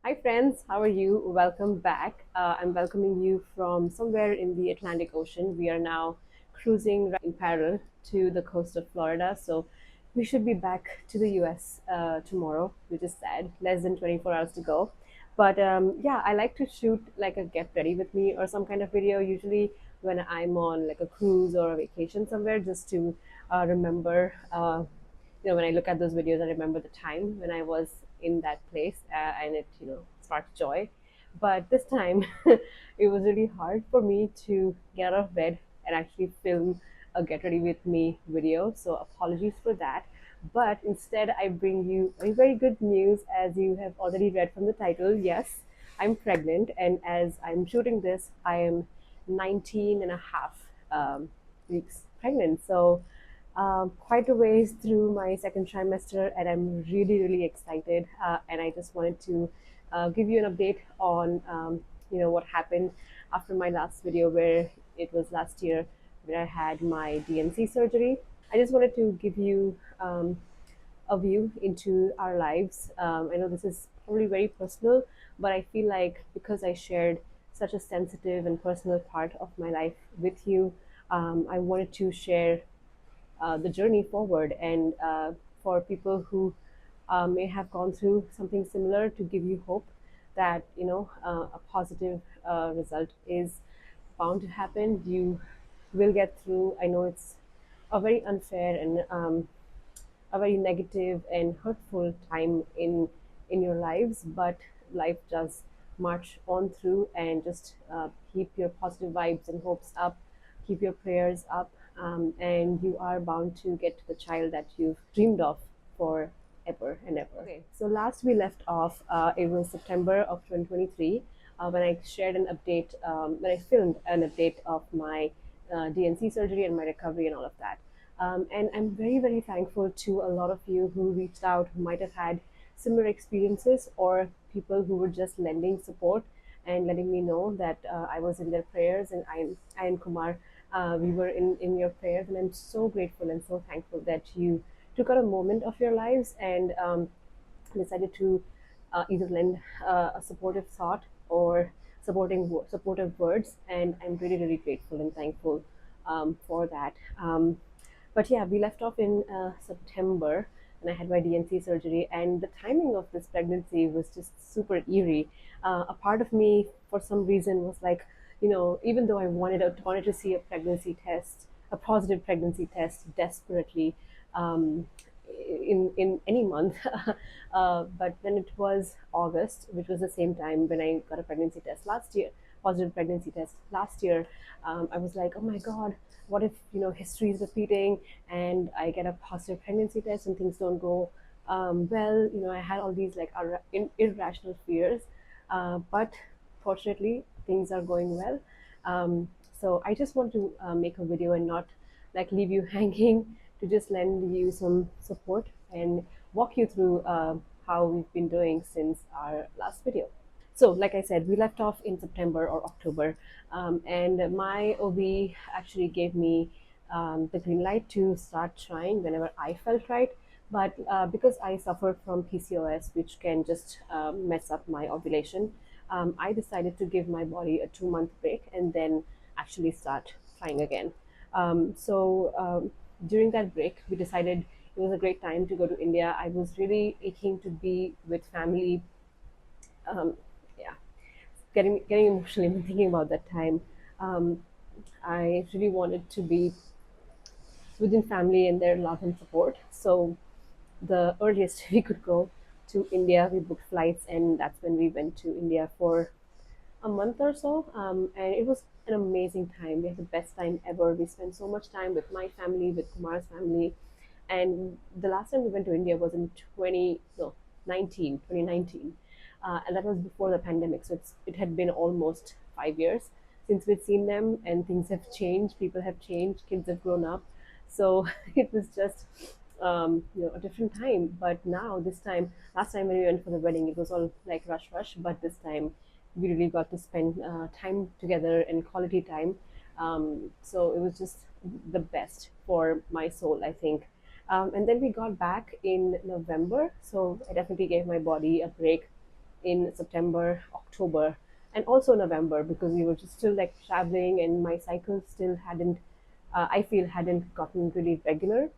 Hi friends, how are you? Welcome back. I'm welcoming you from somewhere in the Atlantic Ocean. We are now cruising right in parallel to the coast of Florida. So we should be back to the US tomorrow, which is sad. Less than 24 hours to go. But yeah, I like to shoot like a get ready with me or some kind of video, usually when I'm on like a cruise or a vacation somewhere, just to remember. When I look at those videos, I remember the time when I was in that place, and it sparked joy. But this time, it was really hard for me to get out of bed and actually film a get ready with me video. So apologies for that. But instead, I bring you a very good news, as you have already read from the title. Yes, I'm pregnant, and as I'm shooting this, I am 19 and a half weeks pregnant. So quite a ways through my second trimester, and I'm really, really excited. And I just wanted to give you an update on what happened after my last video, where it was last year, where I had my DNC surgery. I just wanted to give you a view into our lives. I know this is probably very personal, but I feel like because I shared such a sensitive and personal part of my life with you, I wanted to share the journey forward, and for people who may have gone through something similar, to give you hope that a positive result is bound to happen. You will get through. I know it's a very unfair and a very negative and hurtful time in your lives, but life does march on through. And just keep your positive vibes and hopes up, keep your prayers up, and you are bound to get to the child that you've dreamed of for ever and ever. Okay, so last we left off, it was September of 2023, when I shared an update, when I filmed an update of my DNC surgery and my recovery and all of that. And I'm very, very thankful to a lot of you who reached out, who might have had similar experiences, or people who were just lending support and letting me know that I was in their prayers, and I and Kumar, we were in your prayers. And I'm so grateful and so thankful that you took out a moment of your lives and decided to either lend a supportive thought or supportive words. And I'm really, really grateful and thankful for that. But yeah, we left off in September, and I had my DNC surgery. And the timing of this pregnancy was just super eerie. A part of me, for some reason, was like, even though I wanted to see a pregnancy test, a positive pregnancy test, desperately, um, in any month. But when it was August, which was the same time when I got a pregnancy test last year, positive pregnancy test last year, I was like, oh my God, what if history is repeating and I get a positive pregnancy test and things don't go well? I had all these like irrational fears, but fortunately things are going well. So I just want to make a video and not like leave you hanging, to just lend you some support and walk you through how we've been doing since our last video. So, like I said, we left off in September or October, and my OB actually gave me the green light to start trying whenever I felt right. But because I suffer from PCOS, which can just mess up my ovulation, I decided to give my body a 2-month break and then actually start trying again. So during that break, we decided it was a great time to go to India. I was really aching to be with family. Yeah, getting emotional even thinking about that time. Um, I really wanted to be within family and their love and support. So the earliest we could go to India, we booked flights, and that's when we went to India for a month or so. And it was an amazing time. We had the best time ever. We spent so much time with my family, with Kumar's family. And the last time we went to India was in 2019, and that was before the pandemic. So it had been almost 5 years since we'd seen them, and things have changed. People have changed. Kids have grown up. So it was just a different time. But now, this time, last time when we went for the wedding, it was all like rush, rush. But this time, we really got to spend time together and quality time. So it was just the best for my soul, I think. And then we got back in November, so I definitely gave my body a break in September, October, and also November, because we were just still like traveling and my cycle still hadn't, I feel, hadn't gotten really regular.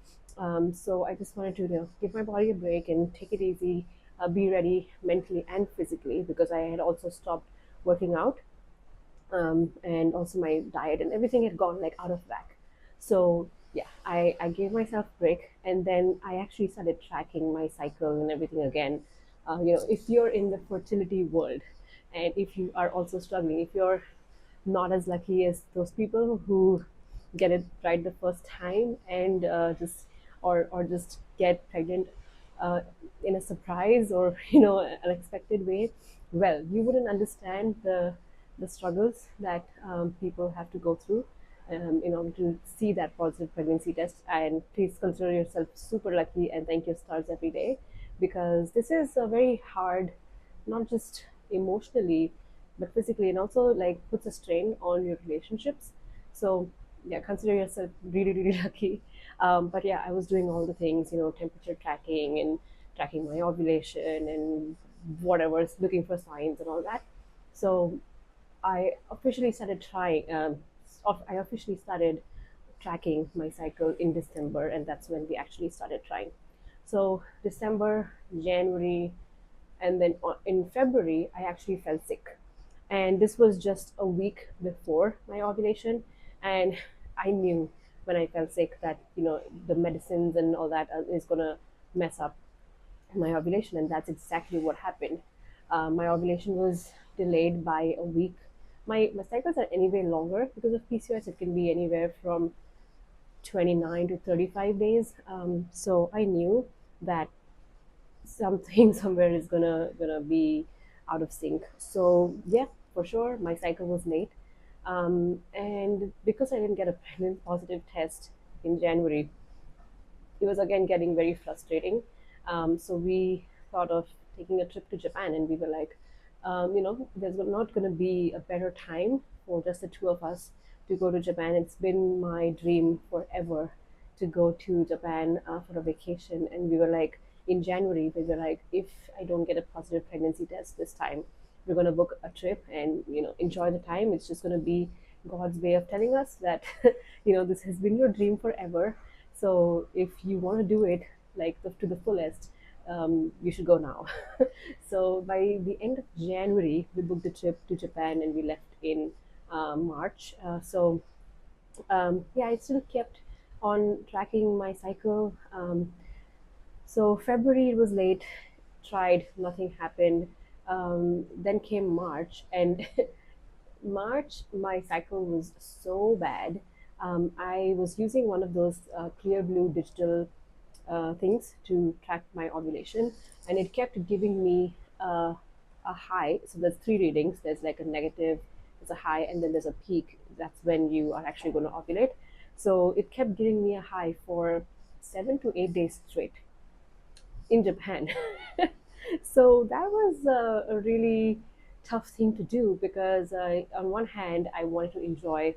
So I just wanted to, give my body a break and take it easy, be ready mentally and physically, because I had also stopped working out, and also my diet and everything had gone like out of whack. So yeah, I gave myself a break, and then I actually started tracking my cycle and everything again. If you're in the fertility world, and if you are also struggling, if you're not as lucky as those people who get it right the first time, and just or just get pregnant uh, in a surprise or unexpected way, well, you wouldn't understand the struggles that people have to go through in order to see that positive pregnancy test. And please consider yourself super lucky and thank your stars every day, because this is a very hard, not just emotionally but physically, and also like puts a strain on your relationships. So yeah, consider yourself really really lucky. But yeah, I was doing all the things, temperature tracking and tracking my ovulation and whatever, looking for signs and all that. So I officially started trying. I officially started tracking my cycle in December, and that's when we actually started trying. So December, January, and then in February, I actually fell sick, and this was just a week before my ovulation, and I knew when I fell sick that the medicines and all that is gonna mess up my ovulation, and that's exactly what happened. My ovulation was delayed by a week. My cycles are anyway longer because of PCOS. It can be anywhere from 29 to 35 days. So I knew that something somewhere is gonna be out of sync. So yeah, for sure, my cycle was late, and because I didn't get a pregnant positive test in January, it was again getting very frustrating. So we thought of taking a trip to Japan, and we were like, there's not going to be a better time for just the two of us to go to Japan. It's been my dream forever to go to Japan for a vacation, and we were like, in January, we were like, if I don't get a positive pregnancy test this time, we're going to book a trip and enjoy the time. It's just going to be God's way of telling us that this has been your dream forever, so if you want to do it like to the fullest, you should go now. So by the end of January, we booked a trip to Japan and we left in March. Yeah, I still kept on tracking my cycle. So February it was late, tried, nothing happened. Then came March, and March, my cycle was so bad. I was using one of those clear blue digital things to track my ovulation, and it kept giving me a high. So there's three readings. There's like a negative, there's a high, and then there's a peak. That's when you are actually going to ovulate. So it kept giving me a high for 7 to 8 days straight in Japan. So that was a really tough thing to do, because on one hand, I wanted to enjoy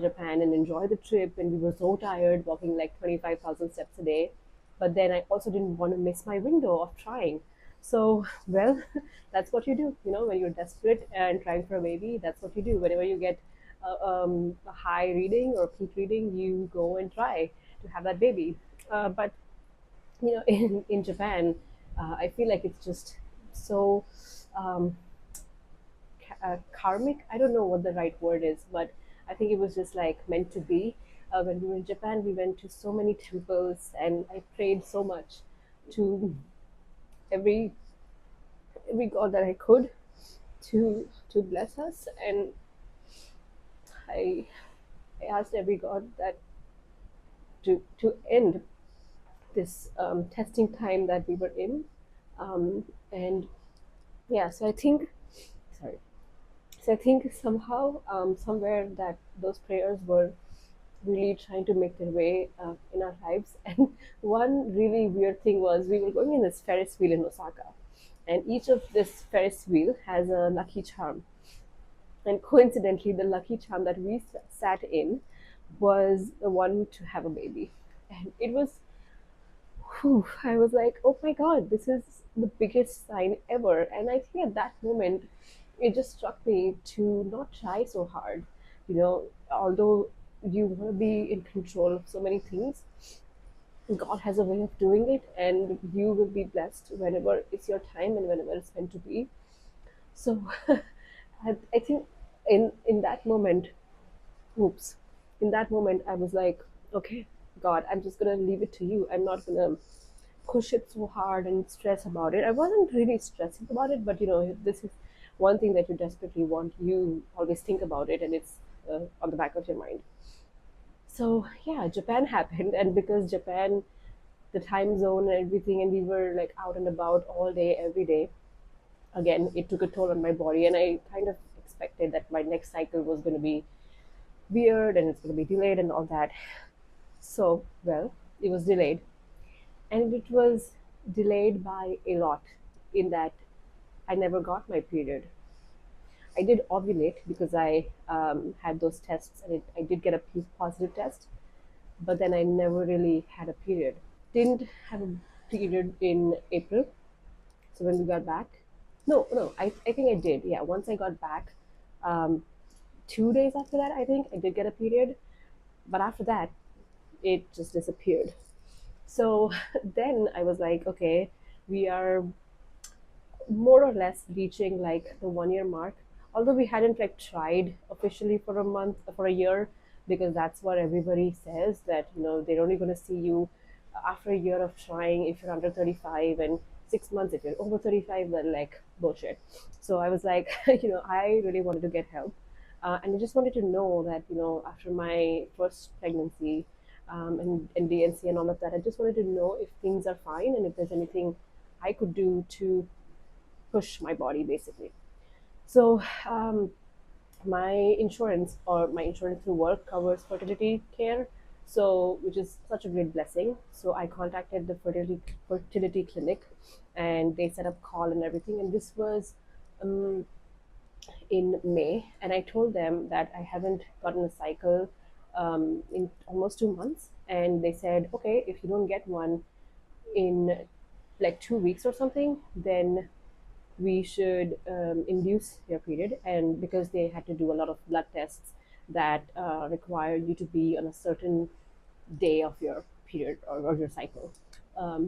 Japan and enjoy the trip, and we were so tired walking like 25,000 steps a day. But then I also didn't want to miss my window of trying. So, well, that's what you do, when you're desperate and trying for a baby. That's what you do. Whenever you get a high reading or peak reading, you go and try to have that baby. But in Japan, I feel like it's just so um, karmic. I don't know what the right word is, but I think it was just like meant to be. When we were in Japan, we went to so many temples, and I prayed so much to every every god that I could to bless us, and I I asked every god that to end this testing time that we were in, and yeah. So I think, sorry. So I think somehow, somewhere, that those prayers were really trying to make their way in our lives. And one really weird thing was, we were going in this Ferris wheel in Osaka, and each of this Ferris wheel has a lucky charm. And coincidentally, the lucky charm that we sat in was the one to have a baby, and it was whew, I was like, oh my god, this is the biggest sign ever. And I think at that moment, it just struck me to not try so hard. Although you want to be in control of so many things, God has a way of doing it, and you will be blessed whenever it's your time and whenever it's meant to be. So, I think in that moment, oops, in that moment, I was like, okay, God, I'm just gonna leave it to you. I'm not gonna push it so hard and stress about it. I wasn't really stressing about it, but this is one thing that you desperately want. You always think about it, and it's on the back of your mind. So yeah, Japan happened, and because Japan, the time zone and everything, and we were like out and about all day, every day. Again, it took a toll on my body, and I kind of expected that my next cycle was going to be weird and it's going to be delayed and all that. So, well, it was delayed, and it was delayed by a lot in that I never got my period. I did ovulate because I had those tests, and I did get a positive test, but then I never really had a period. Didn't have a period in April. So when we got back, no, no, I think I did. Yeah, once I got back, um, 2 days after that, I think I did get a period, but after that, it just disappeared. So then I was like, okay, we are more or less reaching like the 1 year mark. Although we hadn't like tried officially for a month, for a year, because that's what everybody says, that they're only going to see you after a year of trying if you're under 35, and 6 months if you're over 35. They're like bullshit. So I was like, I really wanted to get help, and I just wanted to know that after my first pregnancy, and DNC and all of that, I just wanted to know if things are fine and if there's anything I could do to push my body basically. So my insurance, or my insurance through work, covers fertility care, so which is such a great blessing. So I contacted the fertility clinic, and they set up call and everything. And this was um, in May, and I told them that I haven't gotten a cycle in almost 2 months, and they said, okay, if you don't get one in like 2 weeks or something, then we should induce your period. And because they had to do a lot of blood tests that require you to be on a certain day of your period, or your cycle.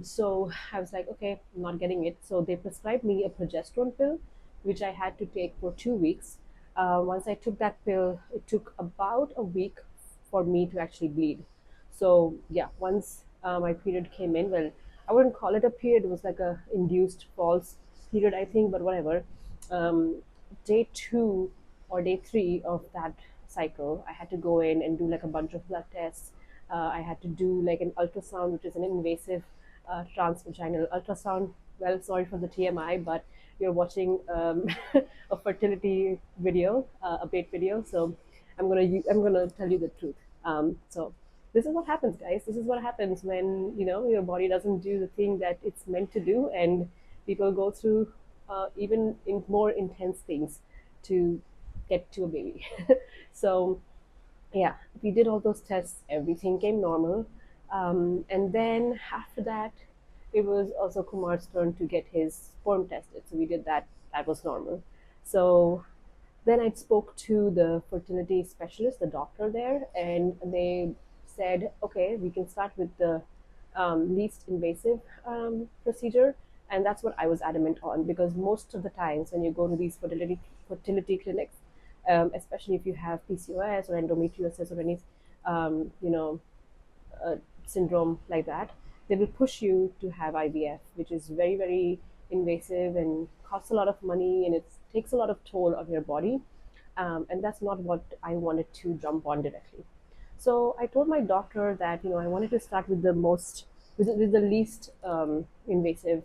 So I was like, okay, I'm not getting it. So they prescribed me a progesterone pill, which I had to take for 2 weeks. Once I took that pill, it took about a week for me to actually bleed. So yeah, once my period came in, well, I wouldn't call it a period. It was like a induced false period, I think, but whatever. Um, Day two or day three of that cycle, I had to go in and do like a bunch of blood tests. I had to do like an ultrasound, which is an invasive transvaginal ultrasound. Well, sorry for the TMI, but you're watching a fertility video, a paid video. So I'm gonna tell you the truth. So this is what happens, guys. This is what happens when your body doesn't do the thing that it's meant to do, and people go through even in more intense things to get to a baby. So yeah, we did all those tests, everything came normal. And then after that, it was also Kumar's turn to get his sperm tested. So we did that, that was normal. So then I spoke to the fertility specialist, the doctor there, and they said, okay, we can start with the least invasive procedure. And that's what I was adamant on, because most of the times when you go to these fertility clinics, especially if you have PCOS or endometriosis or any, uh, syndrome like that, they will push you to have IVF, which is very, very invasive and costs a lot of money, and it takes a lot of toll of your body. And that's not what I wanted to jump on directly. So I told my doctor that I wanted to start with the most, with the least invasive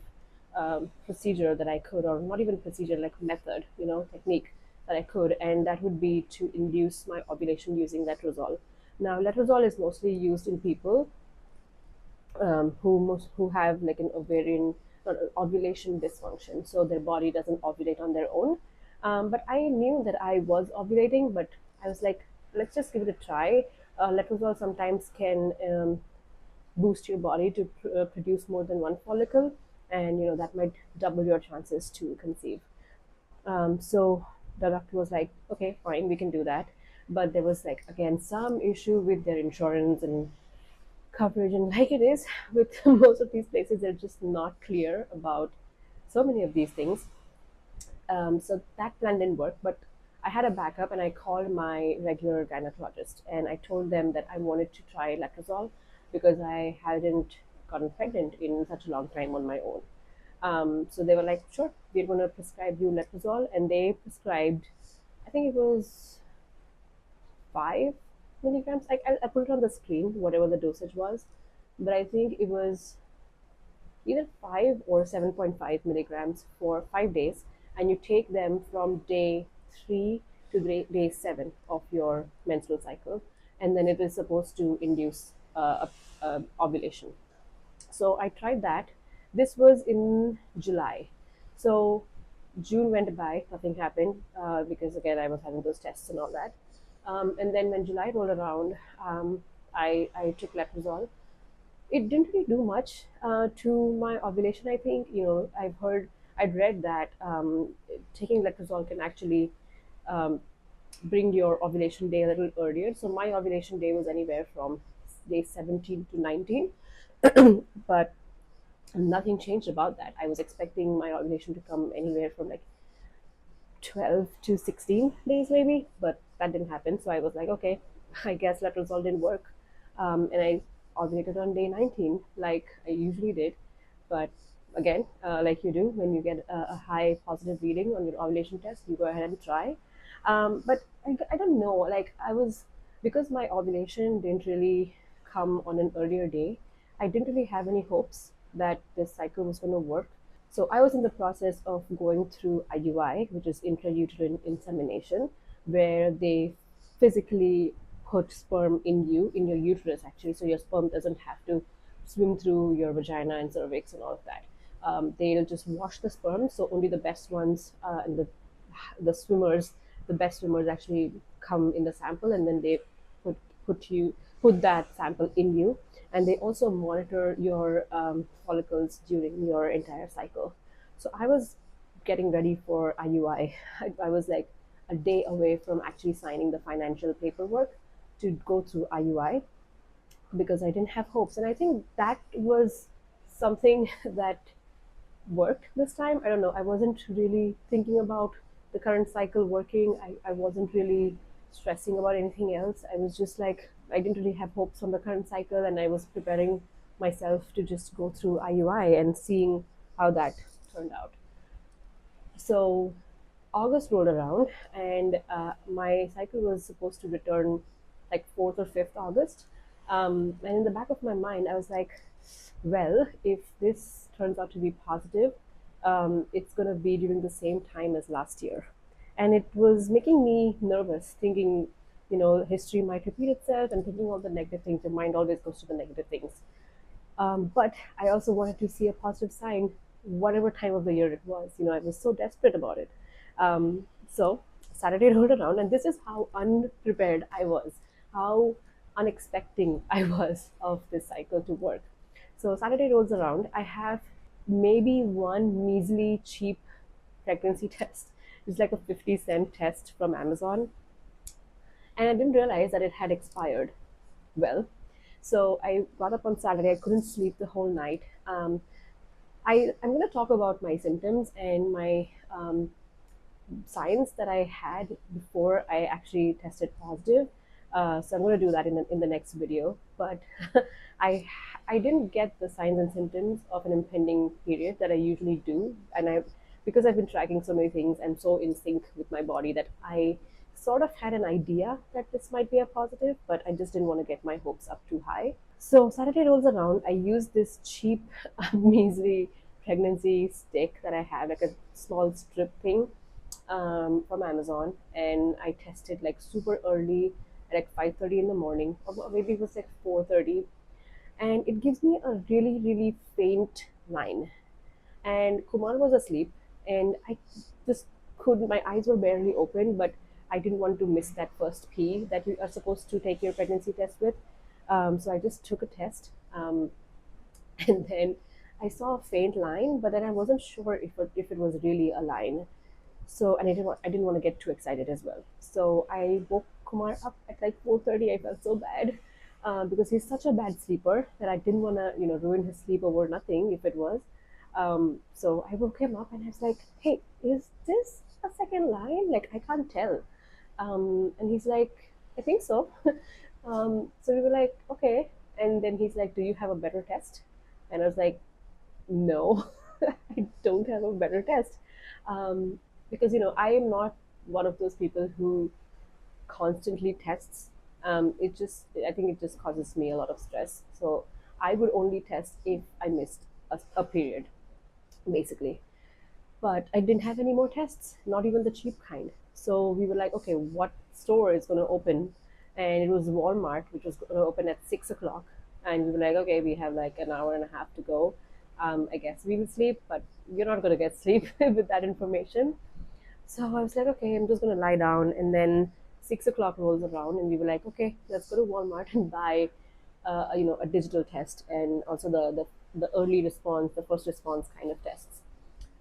procedure that I could, or not even procedure, like method, technique that I could, and that would be to induce my ovulation using letrozole. Now, letrozole is mostly used in people who have like an ovarian or ovulation dysfunction, so their body doesn't ovulate on their own. But I knew that I was ovulating, but I was like, let's just give it a try. Letrozole sometimes can boost your body to produce more than one follicle, and that might double your chances to conceive. So the doctor was like, okay, fine, we can do that. But there was, like, again, some issue with their insurance and coverage, and like it is with most of these places, they're just not clear about so many of these things. So that plan didn't work, but I had a backup, and I called my regular gynecologist and I told them that I wanted to try letrozole because I hadn't gotten pregnant in such a long time on my own. So they were like, sure, we're going to prescribe you letrozole. And they prescribed, I think it was 5 milligrams. Like, I put it on the screen, whatever the dosage was, but I think it was either 5 or 7.5 milligrams for 5 days. And you take them from day 3 to day 7 of your menstrual cycle. And then it is supposed to induce ovulation. So I tried that. This was in July. So June went by, nothing happened because, again, I was having those tests and all that. And then when July rolled around, I took letrozole. It didn't really do much to my ovulation. I think, I'd read that taking letrozole can actually um, bring your ovulation day a little earlier. So my ovulation day was anywhere from day 17 to 19, but nothing changed about that. I was expecting my ovulation to come anywhere from like 12 to 16 days maybe, but that didn't happen. So I was like, okay, I guess letrozole didn't work. And I ovulated on day 19 like I usually did. But again, like you do, when you get a high positive reading on your ovulation test, you go ahead and try. But I don't know, like, because my ovulation didn't really come on an earlier day, I didn't really have any hopes that this cycle was going to work. So I was in the process of going through IUI, which is intrauterine insemination, where they physically put sperm in you, in your uterus, actually. So your sperm doesn't have to swim through your vagina and cervix and all of that. They'll just wash the sperm, so only the best ones and the swimmers, the best swimmers actually come in the sample, and then they put put that sample in you, and they also monitor your follicles during your entire cycle. So I was getting ready for IUI. I was like a day away from actually signing the financial paperwork to go through IUI because I didn't have hopes. And I think that was something that worked this time. I don't know. I wasn't really thinking about the current cycle working. I wasn't really stressing about anything else. I was just like, I didn't really have hopes on the current cycle, and I was preparing myself to just go through IUI and seeing how that turned out. So August rolled around, and my cycle was supposed to return like 4th or 5th August. And in the back of my mind, I was like, well, if this turns out to be positive, it's going to be during the same time as last year. And it was making me nervous, thinking, history might repeat itself, and thinking all the negative things. Your mind always goes to the negative things. But I also wanted to see a positive sign, whatever time of the year it was. I was so desperate about it. So Saturday rolled around, and this is how unprepared I was, how unexpecting I was of this cycle to work. So Saturday rolls around. I have maybe one measly cheap pregnancy test. It's like a 50-cent test from Amazon. And I didn't realize that it had expired. Well, so I got up on Saturday. I couldn't sleep the whole night. I'm going to talk about my symptoms and my signs that I had before I actually tested positive. So I'm going to do that in the next video. But I I didn't get the signs and symptoms of an impending period that I usually do, and because I've been tracking so many things, I'm so in sync with my body that I sort of had an idea that this might be a positive, but I just didn't want to get my hopes up too high. So Saturday rolls around. I use this cheap, measly pregnancy stick that I have, like a small strip thing from Amazon, and I tested like super early at like 5:30 in the morning, or maybe it was like 4:30, and it gives me a really really faint line. And Kumar was asleep, and I just couldn't. My eyes were barely open, but I didn't want to miss that first pee that you are supposed to take your pregnancy test with. So I just took a test, Um, and then I saw a faint line, but then I wasn't sure if it was really a line. So, and I didn't want to get too excited as well. So I woke Kumar up at like 4:30. I felt so bad because he's such a bad sleeper that I didn't want to ruin his sleep over nothing if it was. So I woke him up and I was like, "Hey, is this a second line? Like I can't tell." And he's like, "I think so." So we were like, "Okay." And then he's like, "Do you have a better test?" And I was like, "No, I don't have a better test." Because I am not one of those people who constantly tests. I think it just causes me a lot of stress. So I would only test if I missed a period, basically. But I didn't have any more tests, not even the cheap kind. So we were like, okay, what store is going to open? And it was Walmart, which was going to open at 6 o'clock. And we were like, okay, we have like an hour and a half to go. I guess we will sleep, but you're not going to get sleep with that information. So I was like, okay, I'm just going to lie down. And then 6 o'clock rolls around, and we were like, okay, let's go to Walmart and buy, a digital test and also the early response, the first response kind of tests.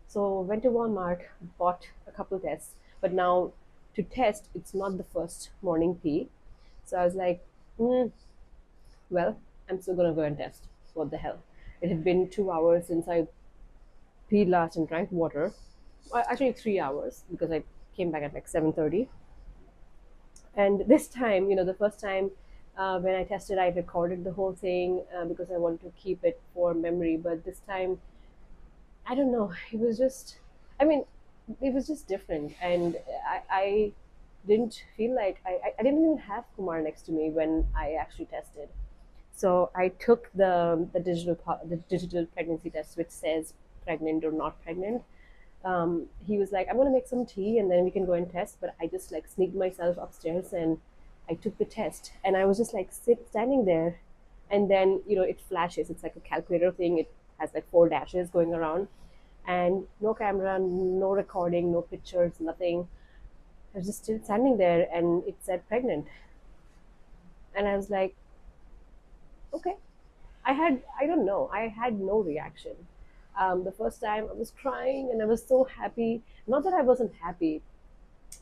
So went to Walmart, bought a couple tests, but now to test, it's not the first morning pee. So I was like, well, I'm still gonna go and test. What the hell? It had been 2 hours since I peed last and drank water. Well, actually, 3 hours because I came back at like 7:30. And this time, the first time when I tested, I recorded the whole thing because I wanted to keep it for memory. But this time, I don't know. It was just, I mean, it was just different, and I didn't feel like I didn't even have Kumar next to me when I actually tested. So I took the digital pregnancy test, which says pregnant or not pregnant. He was like, "I'm gonna make some tea and then we can go and test." But I just like sneaked myself upstairs and I took the test, and I was just like standing there, and then it flashes. It's like a calculator thing. It has like four dashes going around, and no camera, no recording, no pictures, nothing. I was just still standing there, and it said pregnant, and I was like, okay. I don't know, I had no reaction. The first time I was crying and I was so happy. Not that I wasn't happy,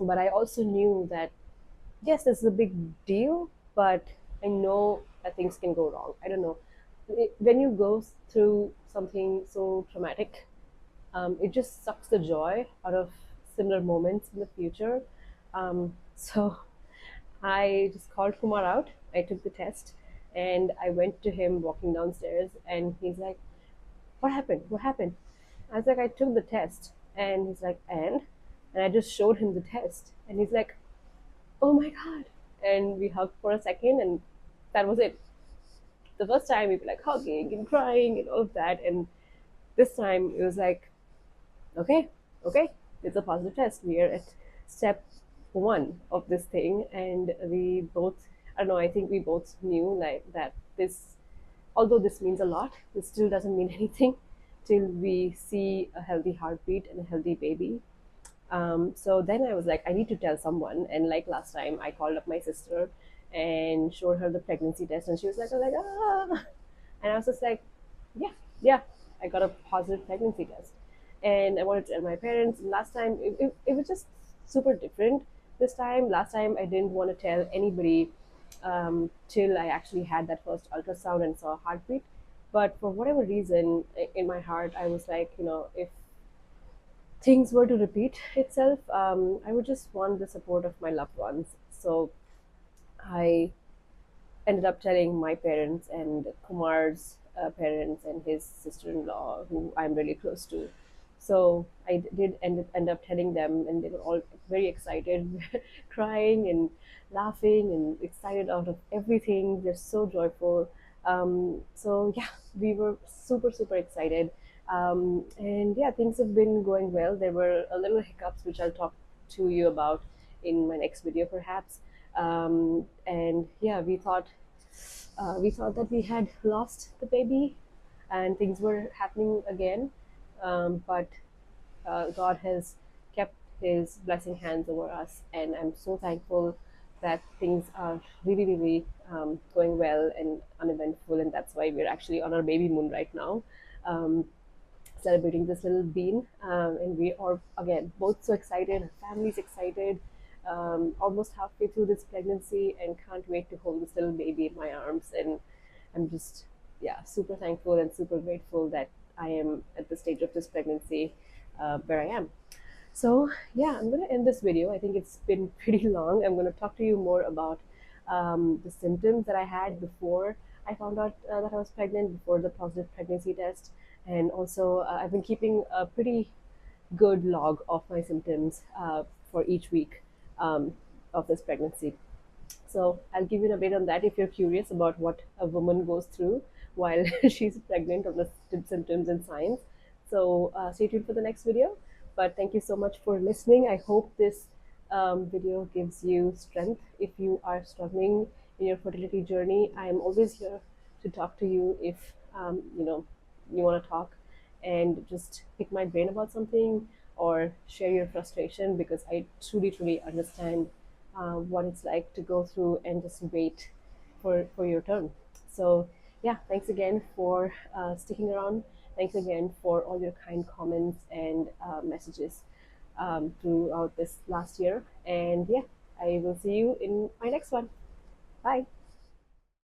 but I also knew that yes, this is a big deal, but I know that things can go wrong. I don't know. When you go through something so traumatic, it just sucks the joy out of similar moments in the future. So I just called Kumar out. I took the test and I went to him walking downstairs, and he's like, "What happened? What happened?" I was like, "I took the test." And he's like, And I just showed him the test. And he's like, "Oh my God." And we hugged for a second, and that was it. The first time we were like hugging and crying and all of that. And this time it was like, okay, okay, it's a positive test. We are at step one of this thing, and we both, I don't know, I think we both knew like that this, although this means a lot, this still doesn't mean anything till we see a healthy heartbeat and a healthy baby. So then I was like, I need to tell someone. And like last time, I called up my sister and showed her the pregnancy test, and she was like, ah. And I was just like, yeah, yeah, I got a positive pregnancy test. And I wanted to tell my parents. Last time, it was just super different. This time, last time, I didn't want to tell anybody till I actually had that first ultrasound and saw a heartbeat. But for whatever reason, in my heart, I was like, if things were to repeat itself, I would just want the support of my loved ones. So I ended up telling my parents and Kumar's parents and his sister-in-law, who I'm really close to. So I did end up telling them, and they were all very excited, crying and laughing and excited out of everything. They're so joyful. So yeah, we were super super excited, and yeah, things have been going well. There were a little hiccups which I'll talk to you about in my next video, perhaps. And yeah, we thought that we had lost the baby and things were happening again, but God has kept His blessing hands over us, and I'm so thankful that things are really going well and uneventful, and that's why we're actually on our baby moon right now, um, celebrating this little bean. And we are again both so excited, our family's excited, almost halfway through this pregnancy, and can't wait to hold this little baby in my arms. And I'm just, yeah, super thankful and super grateful that I am at the stage of this pregnancy where I am. So, yeah, I'm going to end this video. I think it's been pretty long. I'm going to talk to you more about the symptoms that I had before I found out that I was pregnant, before the positive pregnancy test. And also, I've been keeping a pretty good log of my symptoms for each week um, of this pregnancy. So I'll give you an update on that if you're curious about what a woman goes through while she's pregnant, on the symptoms and signs. So stay tuned for the next video. But thank you so much for listening. I hope this video gives you strength if you are struggling in your fertility journey. I am always here to talk to you if you want to talk and just pick my brain about something or share your frustration, because I truly understand what it's like to go through and just wait for your turn. So, yeah, thanks again for sticking around. Thanks again for all your kind comments and messages throughout this last year. And yeah, I will see you in my next one. Bye.